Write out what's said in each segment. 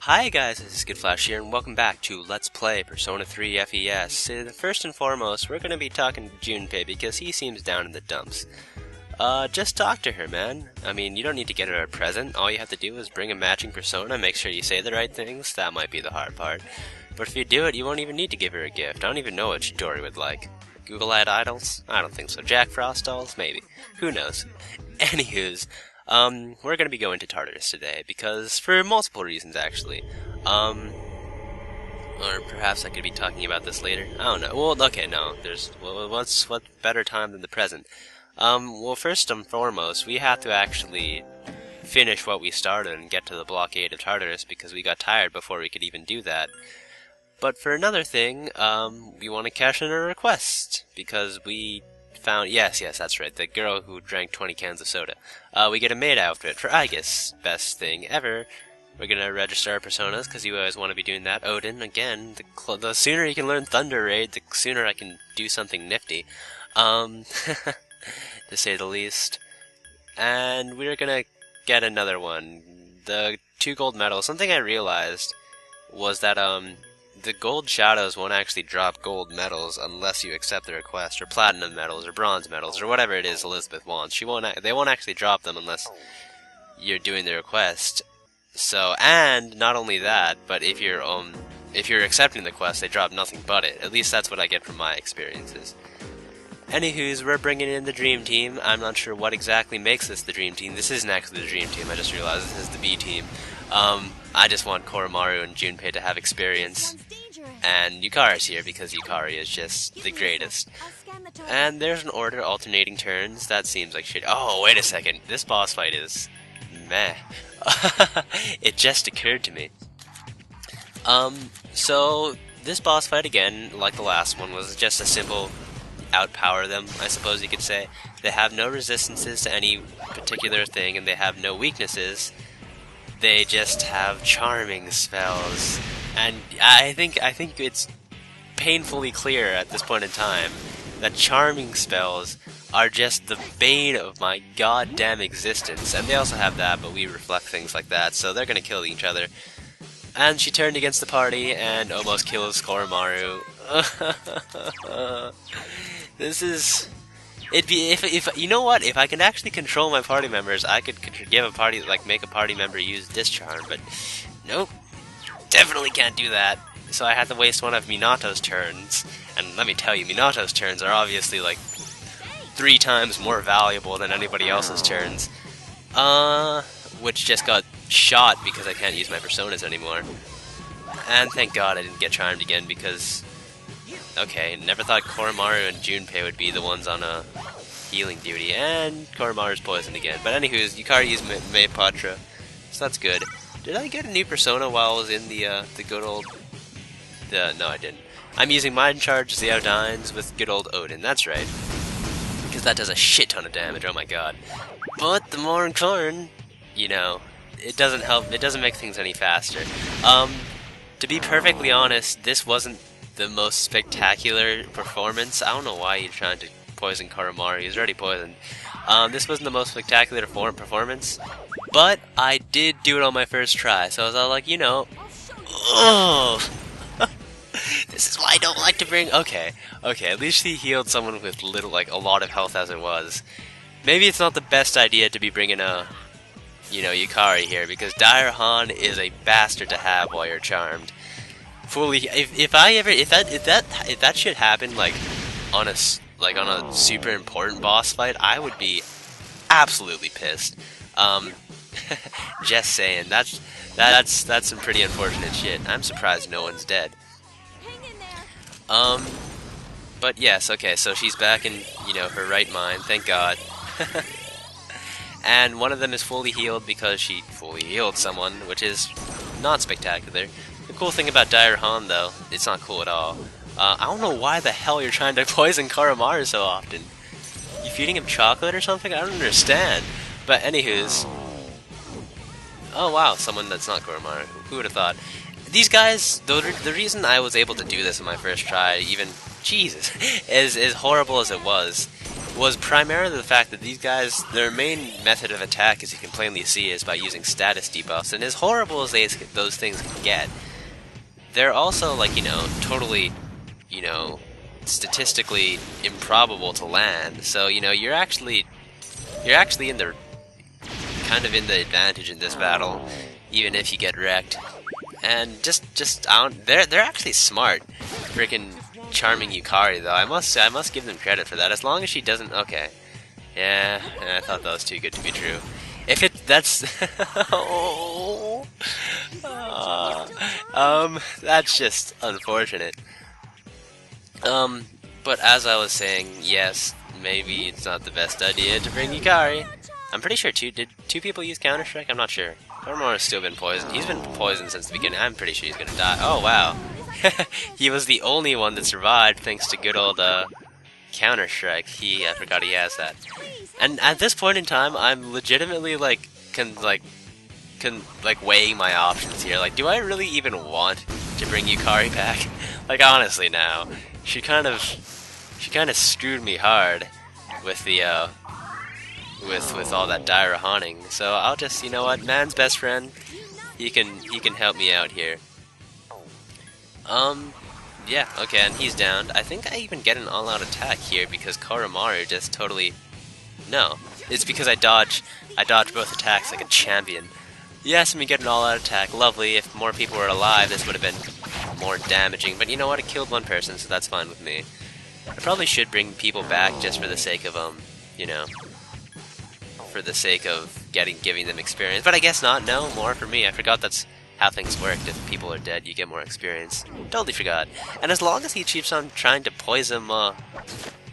Hi guys, this is skittflash here, and welcome back to Let's Play Persona 3 FES. First and foremost, we're gonna be talking to Junpei because he seems down in the dumps. Just talk to her, man. I mean, you don't need to get her a present. All you have to do is bring a matching persona, make sure you say the right things. That might be the hard part. But if you do it, you won't even need to give her a gift. I don't even know what Chidori would like. Google-eyed idols? I don't think so. Jack Frost dolls? Maybe. Who knows? Anywho's, we're gonna be going to Tartarus today, because, for multiple reasons, actually. Or perhaps I could be talking about this later. I don't know. Well, okay, no. What better time than the present? Well, first and foremost, we have to actually finish what we started and get to the blockade of Tartarus, because we got tired before we could even do that. But for another thing, we want to cash in a request, because we found, yes, that's right, the girl who drank 20 cans of soda. We get a maid outfit for, I guess, best thing ever. We're gonna register our personas, because you always want to be doing that. Odin, again, the sooner you can learn Thunder Raid, the sooner I can do something nifty. To say the least. And we're gonna get another one. The 2 gold medals. Something I realized was that, the gold shadows won't actually drop gold medals unless you accept the request, or platinum medals, or bronze medals, or whatever it is Elizabeth wants. They won't actually drop them unless you're doing the request. So, and not only that, but if you're accepting the quest, they drop nothing but it. At least that's what I get from my experiences. Anywho's, we're bringing in the Dream Team. I'm not sure what exactly makes this the Dream Team. This isn't actually the Dream Team, I just realized this is the B Team. I just want Koromaru and Junpei to have experience. And Yukari's here because Yukari is just the greatest. And there's an order alternating turns. That seems like shit. Oh, wait a second. This boss fight is meh. It just occurred to me. So this boss fight again, like the last one, was just a simple outpower them, I suppose you could say. They have no resistances to any particular thing, and they have no weaknesses. They just have charming spells. And I think it's painfully clear at this point in time that charming spells are just the bane of my goddamn existence. And they also have that, but we reflect things like that, so they're gonna kill each other. And she turned against the party and almost kills Koromaru. This is... It'd be if you know what, if I can actually control my party members, I could give a party, like, make a party member use Discharm, but nope, definitely can't do that. So I had to waste one of Minato's turns, and let me tell you, Minato's turns are obviously like 3 times more valuable than anybody else's turns. Which just got shot because I can't use my personas anymore. And thank God I didn't get charmed again, because okay, never thought Koromaru and Junpei would be the ones on a healing duty, and Koromaru's poisoned again. But anywho's, Yukari used Mae Patra, so that's good. Did I get a new persona while I was in the good old... no, I didn't. I'm using Mind Charge Zeodines with good old Odin, that's right. Because that does a shit ton of damage, oh my god. But the more important, you know, it doesn't help, it doesn't make things any faster. To be perfectly honest, this wasn't the most spectacular performance. I don't know why you're trying to poison Koromaru, he's already poisoned. This wasn't the most spectacular performance, but I did do it on my first try, so I was all like, you know, oh, this is why I don't like to bring, okay, at least he healed someone with a lot of health as it was. Maybe it's not the best idea to be bringing a, you know, Yukari here, because Dairahan is a bastard to have while you're charmed. Fully, if that shit happened like on a super important boss fight, I would be absolutely pissed. Just saying, that's some pretty unfortunate shit. I'm surprised no one's dead. But yes, okay, so she's back in, you know, her right mind, thank God. And one of them is fully healed because she fully healed someone, which is not spectacular. The cool thing about Dairahan, though, it's not cool at all. I don't know why the hell you're trying to poison Koromaru so often. You feeding him chocolate or something? I don't understand. But anywho's... Oh wow, someone that's not Koromaru. Who would have thought? These guys, the reason I was able to do this in my first try, even... Jesus, as horrible as it was, was primarily the fact that these guys, their main method of attack, as you can plainly see, is by using status debuffs. And as horrible as those things can get, they're also, like, totally, statistically improbable to land. So, you're actually in the kind of in the advantage in this battle, even if you get wrecked. And they're actually smart, freaking charming Yukari though. I must give them credit for that. As long as she doesn't, okay, yeah, I thought that was too good to be true. If that's that's just unfortunate. But as I was saying, yes, maybe it's not the best idea to bring Yukari. I'm pretty sure did two people use Counter Strike? I'm not sure. Tormor has still been poisoned. He's been poisoned since the beginning. I'm pretty sure he's gonna die. Oh wow. He was the only one that survived thanks to good old Counter Strike. I forgot he has that. And at this point in time, I'm legitimately weighing my options here. Like, do I really even want to bring Yukari back? Like, honestly now, she kind of screwed me hard with the with all that dire haunting. So I'll just, you know what, man's best friend, he can help me out here. Yeah, okay, and he's downed. I think I even get an all-out attack here because Koromaru just totally... No, it's because I dodge both attacks like a champion. Yes, we get an all-out attack. Lovely. If more people were alive, this would have been more damaging. But you know what? It killed one person, so that's fine with me. I probably should bring people back just for the sake of, for the sake of giving them experience. But I guess not. No, more for me. I forgot that's how things worked. If people are dead, you get more experience. Totally forgot. And as long as he keeps on trying to poison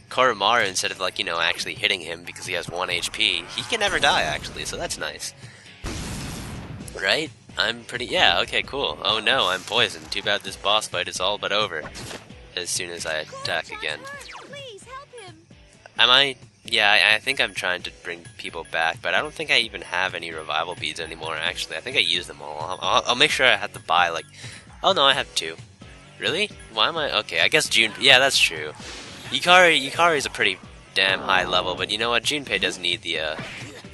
Koromaru instead of, actually hitting him because he has 1 HP, he can never die, actually, so that's nice. Right? I'm pretty... Yeah, okay, cool. Oh no, I'm poisoned. Too bad this boss fight is all but over as soon as I attack again. Am I... Yeah, I think I'm trying to bring people back, but I don't think I even have any revival beads anymore, actually. I think I used them all. I'll make sure I have to buy, Oh no, I have 2. Really? Why am I... Okay, I guess June... Yeah, that's true. Yukari is a pretty damn high level, but you know what? Junpei doesn't need the,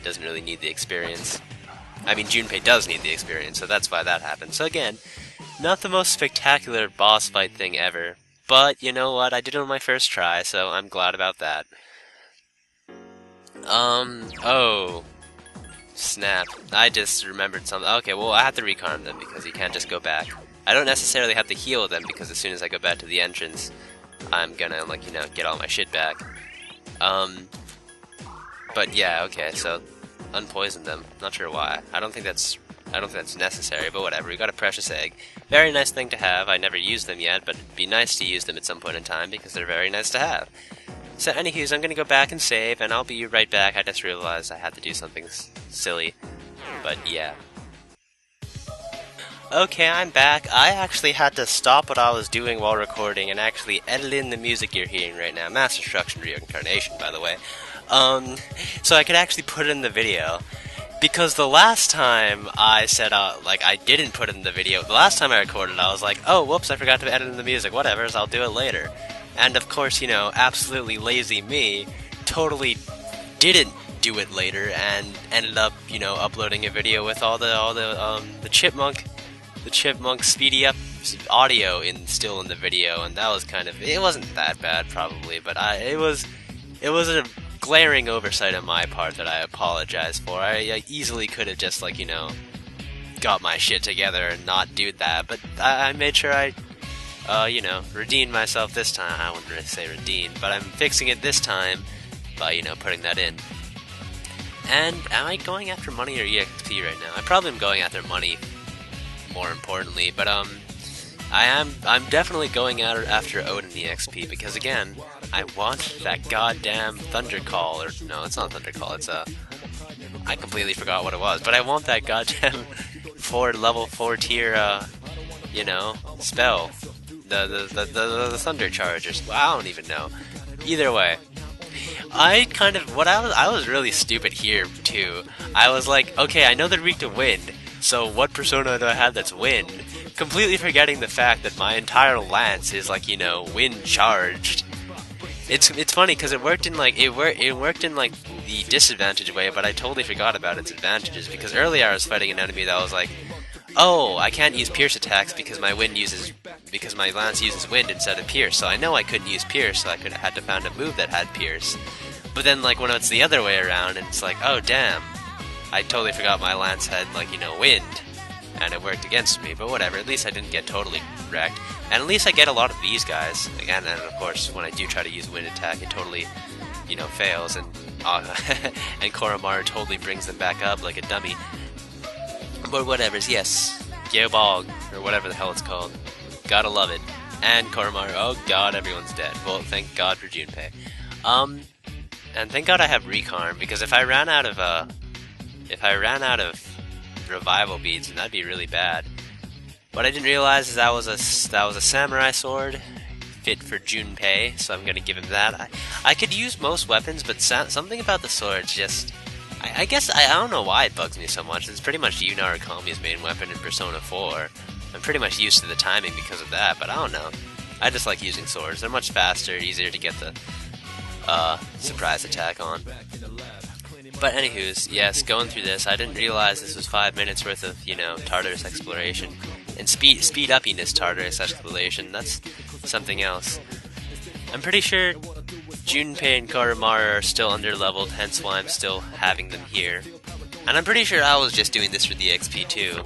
doesn't really need the experience. I mean, Junpei does need the experience, so that's why that happened. So again, not the most spectacular boss fight thing ever, but you know what? I did it on my first try, so I'm glad about that. Oh. Snap. I just remembered something. Okay, well, I have to recarm them because you can't just go back. I don't necessarily have to heal them because as soon as I go back to the entrance, I'm gonna, get all my shit back. But yeah, okay, so unpoison them. Not sure why. I don't think that's necessary, but whatever. We got a precious egg. Very nice thing to have. I never used them yet, but it'd be nice to use them at some point in time because they're very nice to have. So anywho, I'm gonna go back and save, and I'll be right back. I just realized I had to do something silly. But yeah. Okay, I'm back. I actually had to stop what I was doing while recording and actually edit in the music you're hearing right now. Mass Destruction Reincarnation, by the way. So I could actually put it in the video. Because the last time I said, I didn't put it in the video, the last time I recorded, I was like, oh, whoops, I forgot to edit in the music, whatever, so I'll do it later. And of course, absolutely lazy me totally didn't do it later and ended up, uploading a video with all the chipmunk speedy up audio still in the video, and that was it wasn't that bad probably, but it was a glaring oversight on my part that I apologize for. I easily could have just got my shit together and not do that, but I made sure I redeemed myself this time. I wouldn't really say redeemed, but I'm fixing it this time by, putting that in. And am I going after money or EXP right now? I probably am going after money, more importantly, but I'm definitely going after Odin EXP because again, I want that goddamn Thunder Call, or no, it's not Thunder Call, it's I completely forgot what it was, but I want that goddamn level 4 tier, spell. The Thunder Chargers. Well, I don't even know. Either way, I was really stupid here too. I was like, okay, I know they're weak to wind, so what persona do I have that's wind? Completely forgetting the fact that my entire lance is wind charged. It's funny because it worked in like it worked in like the disadvantage way, but I totally forgot about its advantages because earlier I was fighting an enemy that was like, oh, I can't use pierce attacks because my lance uses wind instead of pierce. So I know I couldn't use pierce, so I could have had to find a move that had pierce. But then like when it's the other way around, and it's like, oh damn, I totally forgot my lance had like wind, and it worked against me. But whatever, at least I didn't get totally wrecked, and at least I get a lot of these guys again. And of course, when I do try to use wind attack, it totally fails, and and Koromaru totally brings them back up like a dummy. But whatever's, yes, Geobog, or whatever the hell it's called. Gotta love it. And Koromaru, oh god, everyone's dead. Well, thank god for Junpei. And thank god I have Recarm, because if I ran out of revival beads, then that'd be really bad. What I didn't realize is that was a samurai sword, fit for Junpei, so I'm gonna give him that. I could use most weapons, but something about the sword just... I guess I don't know why it bugs me so much. It's pretty much Yu Narukami's main weapon in Persona 4. I'm pretty much used to the timing because of that, but I don't know. I just like using swords. They're much faster, easier to get the surprise attack on. But anywho's, yes, going through this, I didn't realize this was 5 minutes worth of, Tartarus exploration. And speed uppiness Tartarus exploration, that's something else. I'm pretty sure Junpei and Koromaru are still underleveled, hence why I'm still having them here. And I'm pretty sure I was just doing this for the XP too,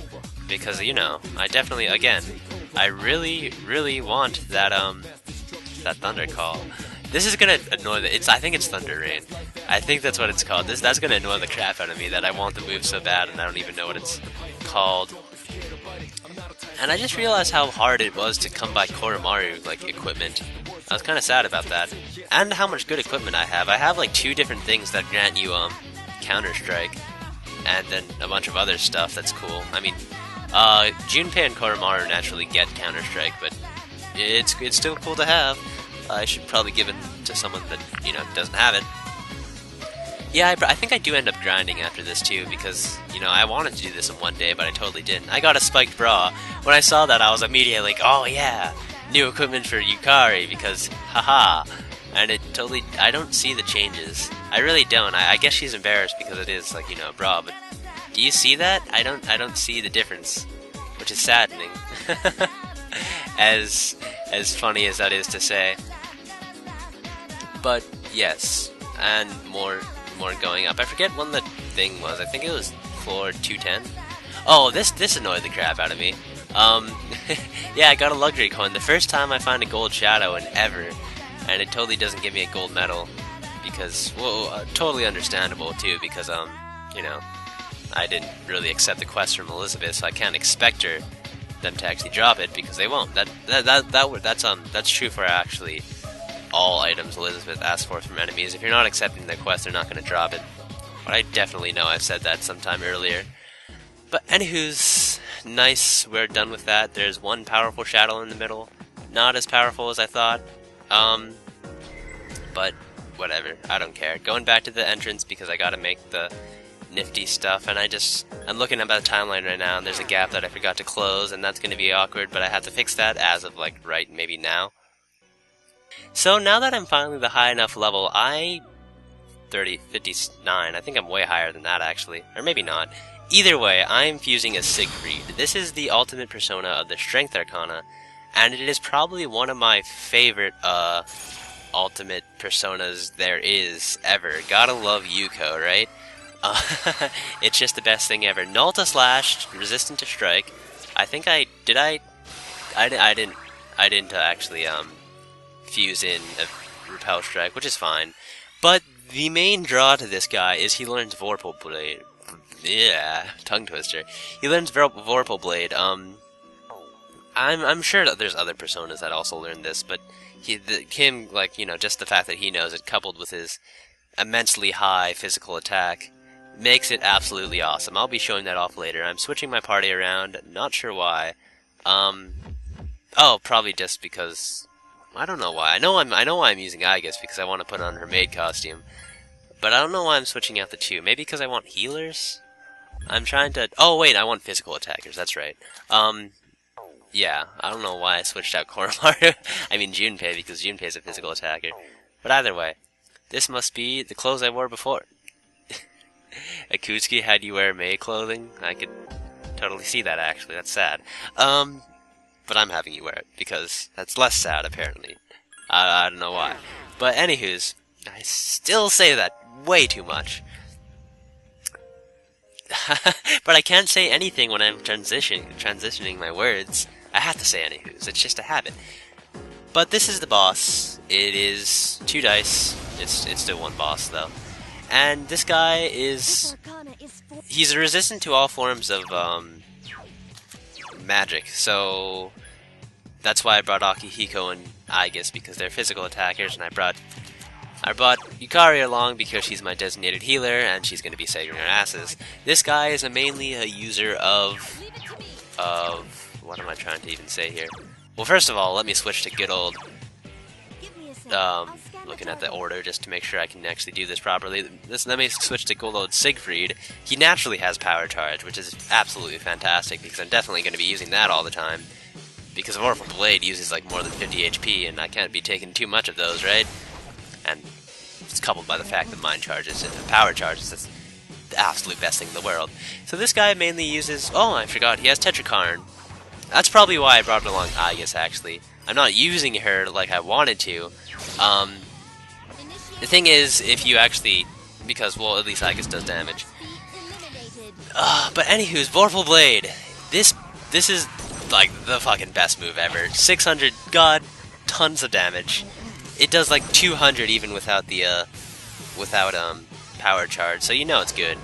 because, I definitely, again, I really, really want that Thunder Call. This is gonna annoy I think it's Thunder Rain. I think that's what it's called. That's gonna annoy the crap out of me that I want the move so bad and I don't even know what it's called. And I just realized how hard it was to come by Koromaru, equipment. I was kind of sad about that. And how much good equipment I have. I have, 2 different things that grant you, Counter-Strike. And then a bunch of other stuff that's cool. I mean, Junpei and Koromaru naturally get Counter-Strike, but it's still cool to have. I should probably give it to someone that, doesn't have it. Yeah, I think I do end up grinding after this too, because, I wanted to do this in one day, but I totally didn't. I got a spiked bra. When I saw that, I was immediately like, oh yeah, new equipment for Yukari, because, haha. And it totally, I don't see the changes. I really don't. I guess she's embarrassed because it is, a bra, but do you see that? I don't see the difference, which is saddening. As funny as that is to say. But, yes, and more going up. I forget when the thing was. I think it was floor 210. Oh, this annoyed the crap out of me. Yeah, I got a luxury coin. The first time I find a gold shadow in ever, and it totally doesn't give me a gold medal, because, well, totally understandable too, because, I didn't really accept the quest from Elizabeth, so I can't expect them to actually drop it, because they won't. That's true for actually all items Elizabeth asks for from enemies. If you're not accepting their quest, they're not going to drop it. But I definitely know I've said that sometime earlier. But anywho's, nice, we're done with that. There's one powerful shadow in the middle. Not as powerful as I thought. But whatever, I don't care. Going back to the entrance because I gotta make the nifty stuff, and I'm looking at the timeline right now, and there's a gap that I forgot to close, and that's gonna be awkward, but I have to fix that as of, right maybe now. So now that I'm finally the high enough level, 59, I think I'm way higher than that actually, or maybe not. Either way, I'm fusing a Siegfried. This is the ultimate persona of the Strength Arcana, and it is probably one of my favorite, ultimate personas there is ever. Gotta love Yuko, right? It's just the best thing ever. Nulta Slash, resistant to strike. I think I didn't actually, fuse in a Repel Strike, which is fine. But the main draw to this guy is he learns Vorpal Blade. Yeah, tongue twister. He learns Vorpal Blade. I'm sure that there's other personas that also learn this, but him, just the fact that he knows it, coupled with his immensely high physical attack, makes it absolutely awesome. I'll be showing that off later. I'm switching my party around, not sure why. Oh, probably just because, I don't know why. I know why I'm using Aegis, because I want to put on her maid costume. But I don't know why I'm switching out the two. Maybe because I want healers? I'm trying to... Oh, wait, I want physical attackers, that's right. Yeah, I don't know why I switched out Koromaru. I mean Junpei, because Junpei's a physical attacker. But either way, this must be the clothes I wore before. Akutsuki had you wear May clothing? I could totally see that, actually. That's sad. But I'm having you wear it, because that's less sad, apparently. I don't know why. But anywho's, I still say that way too much. But I can't say anything when I'm transitioning my words. I have to say anywho's, it's just a habit. But this is the boss. It is 2 dice. It's still 1 boss, though. And this guy is... he's resistant to all forms of, magic, so... that's why I brought Akihiko and Aigis, because they're physical attackers, and I brought Yukari along because she's my designated healer, and she's going to be saving our asses. This guy is mainly a user of... what am I trying to even say here? Well, first of all, let me switch to good old... looking at the order just to make sure I can actually do this properly. Let me switch to good old Siegfried. He naturally has power charge, which is absolutely fantastic, because I'm definitely going to be using that all the time. Because Vorpal Blade uses like more than 50 HP, and I can't be taking too much of those, right? And it's coupled by the fact that mine charges and power charges. That's the absolute best thing in the world. So this guy mainly uses... oh, I forgot, he has Tetrakarn. That's probably why I brought along Aigis, actually. I'm not using her like I wanted to. The thing is, if you actually... because, well, at least Aigis does damage. But anywho's, Vorpal Blade. This is... like the fucking best move ever. 600, god, tons of damage. It does like 200 even without the power charge, so you know it's good.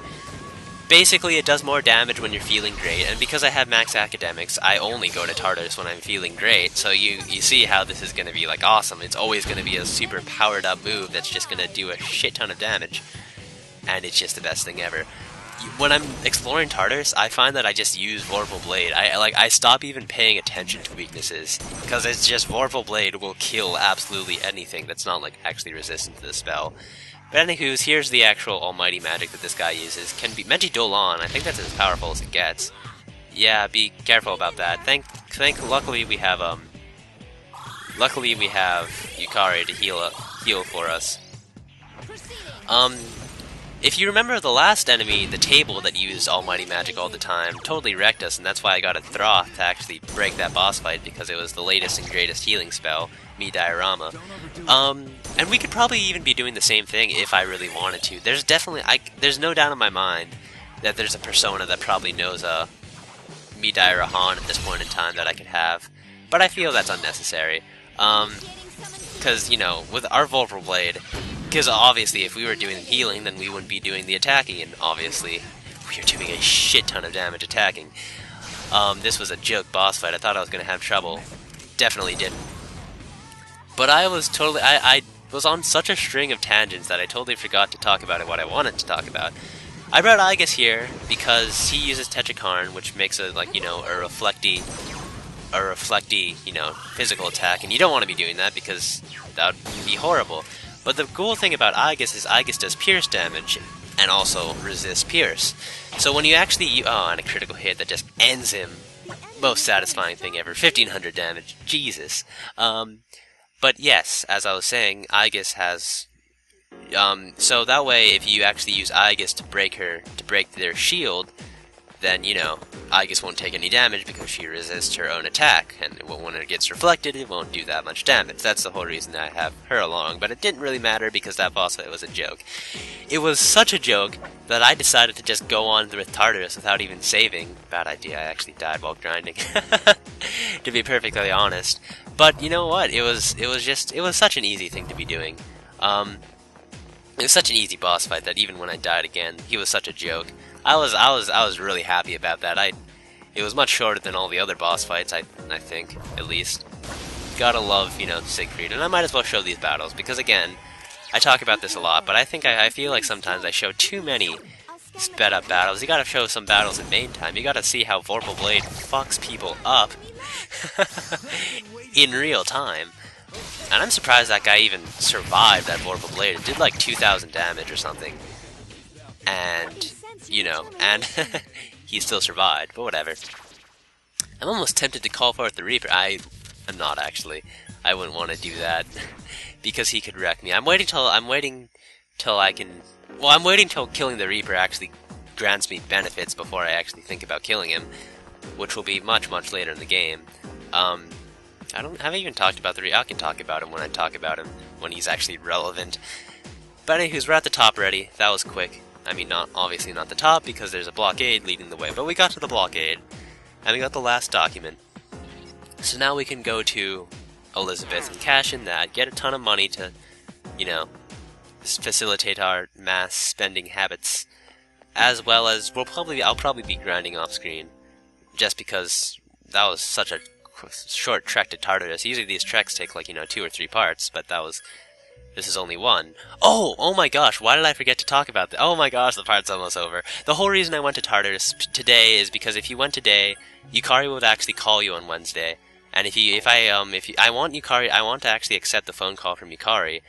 Basically, it does more damage when you're feeling great, and because I have max academics, I only go to Tartarus when I'm feeling great. So you see how this is going to be like awesome. It's always going to be a super powered up move that's just going to do a shit ton of damage, and it's just the best thing ever. When I'm exploring Tartarus, I find that I just use Vorpal Blade. I stop even paying attention to weaknesses, because it's just Vorpal Blade will kill absolutely anything that's not like actually resistant to the spell. But anywho's, here's the actual almighty magic that this guy uses. Can be Menti Dolan. I think that's as powerful as it gets. Yeah, be careful about that. Luckily we have Yukari to heal for us. If you remember the last enemy, the table that used almighty magic all the time, totally wrecked us, and that's why I got a Throth to actually break that boss fight, because it was the latest and greatest healing spell, Mi Diorama. And we could probably even be doing the same thing if I really wanted to. There's definitely, there's no doubt in my mind that there's a persona that probably knows Mi Diorama at this point in time that I could have, but I feel that's unnecessary. Because, you know, with our Vorpal Blade, because obviously if we were doing healing, then we wouldn't be doing the attacking, and obviously we are doing a shit ton of damage attacking. This was a joke boss fight. I thought I was going to have trouble. Definitely didn't. But I was totally... I was on such a string of tangents that I totally forgot to talk about what I wanted to talk about. I brought Aigis here because he uses Tetrakarn, which makes a, like, you know, a reflecty, you know, physical attack, and you don't want to be doing that because that would be horrible. But the cool thing about Aigis is Aigis does pierce damage, and also resists pierce. So when you actually... oh, and a critical hit that just ends him. Most satisfying thing ever. 1500 damage. Jesus. But yes, as I was saying, Aigis has... so that way, if you actually use Aigis to break their shield, then, you know, Aigis won't take any damage because she resists her own attack, and when it gets reflected, it won't do that much damage. That's the whole reason that I have her along, but it didn't really matter because that boss fight was a joke. It was such a joke that I decided to just go on with Tartarus without even saving. Bad idea, I actually died while grinding, to be perfectly honest. But you know what, it was such an easy thing to be doing. It was such an easy boss fight that even when I died again, he was such a joke. I was really happy about that. It was much shorter than all the other boss fights, I think, at least. Gotta love, you know, Siegfried, and I might as well show these battles, because again, I talk about this a lot, but I feel like sometimes I show too many sped up battles. You gotta show some battles in main time. You gotta see how Vorpal Blade fucks people up in real time. And I'm surprised that guy even survived that Vorpal Blade. It did like 2,000 damage or something. And, you know, and he still survived, but whatever. I'm almost tempted to call forth the Reaper. I am not, actually. I wouldn't want to do that because he could wreck me. I'm waiting till I can. Well, I'm waiting till killing the Reaper actually grants me benefits before I actually think about killing him, which will be much later in the game. I haven't even talked about the Reaper. I can talk about him when I talk about him when he's actually relevant. But anyways, we're at the top already. That was quick. I mean, obviously not the top because there's a blockade leading the way, but we got to the blockade and we got the last document. So now we can go to Elizabeth and cash in that, get a ton of money to, you know, facilitate our mass spending habits, as well as I'll probably be grinding off screen, just because that was such a short trek to Tartarus. Usually these treks take like 2 or 3 parts, but this is only one. Oh my gosh, why did I forget to talk about that? Oh my gosh, the part's almost over. The whole reason I went to Tartarus today is because if you went today, Yukari would actually call you on Wednesday. And I want Yukari, I want to actually accept the phone call from Yukari,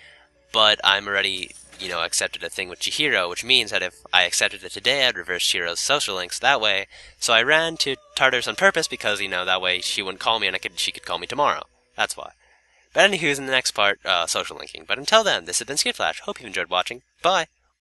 but I'm already, accepted a thing with Chihiro, which means that if I accepted it today, I'd reverse Chihiro's social links that way. So I ran to Tartarus on purpose because, that way she wouldn't call me and she could call me tomorrow. That's why. But anywho's in the next part, social linking. But until then, this has been skittflash. Hope you've enjoyed watching. Bye!